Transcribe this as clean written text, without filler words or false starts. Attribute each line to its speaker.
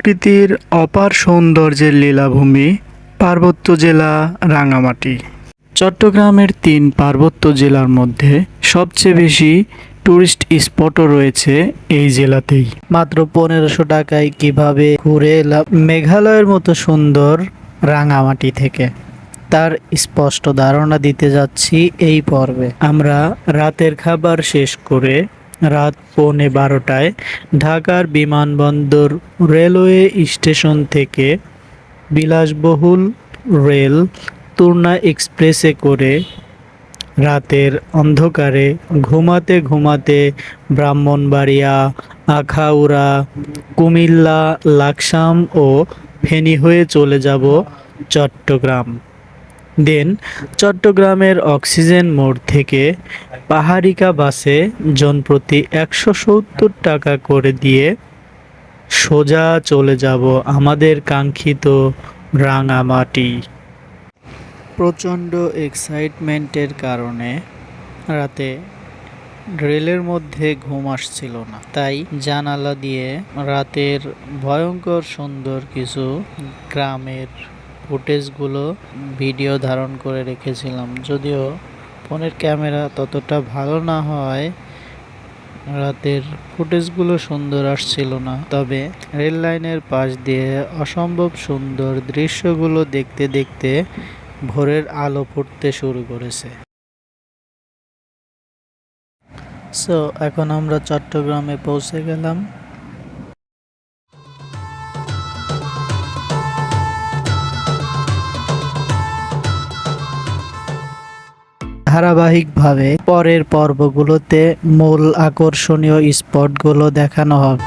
Speaker 1: প্রকৃতির অপার সৌন্দর্যের লীলাভূমি পার্বত্য জেলা রাঙামাটি। চট্টগ্রামের ৩ পার্বত্য জেলার মধ্যে সবচেয়ে বেশি টুরিস্ট স্পটও রয়েছে এই জেলাতেই।
Speaker 2: মাত্র ১৫০০ টাকায় কিভাবে ঘুরে এলাম মেঘালয়ের মতো সুন্দর রাঙামাটি থেকে, তার স্পষ্ট ধারণা দিতে যাচ্ছি এই পর্বে। আমরা রাতের খাবার শেষ করে রাত ১১:৩০টায় ঢাকার বিমানবন্দর রেলওয়ে স্টেশন থেকে বিলাসবহুল রেল তুর্না এক্সপ্রেসে করে রাতের অন্ধকারে ঘুমাতে ঘুমাতে ব্রাহ্মণবাড়িয়া, আখাউড়া, কুমিল্লা, লাকসাম ও ফেনী হয়ে চলে যাব চট্টগ্রাম। দেন চট্টগ্রামের অক্সিজেন মোড় থেকে পাহাড়িকা বাসে জনপ্রতি ১৭০ টাকা করে দিয়ে সোজা চলে যাব আমাদের কাঙ্ক্ষিত রাঙামাটি। প্রচণ্ড এক্সাইটমেন্টের কারণে রাতে রেলের মধ্যে ঘুম আসছিল না, তাই জানালা দিয়ে রাতের ভয়ঙ্কর সুন্দর কিছু গ্রামের ফুটেজগুলো ভিডিও ধারণ করে রেখেছিলাম। যদিও ফোনের ক্যামেরা ততটা ভালো না হয় রাতের ফুটেজগুলো সুন্দর আসছিল না, তবে রেল লাইনের পাশ দিয়ে অসম্ভব সুন্দর দৃশ্যগুলো দেখতে দেখতে ভোরের আলো ফুটতে শুরু করেছে। সো এখন আমরা চট্টগ্রামে পৌঁছে গেলাম। ধারাবাহিকভাবে পরের পর্বগুলোতে মূল আকর্ষণীয় স্পটগুলো দেখানো হবে।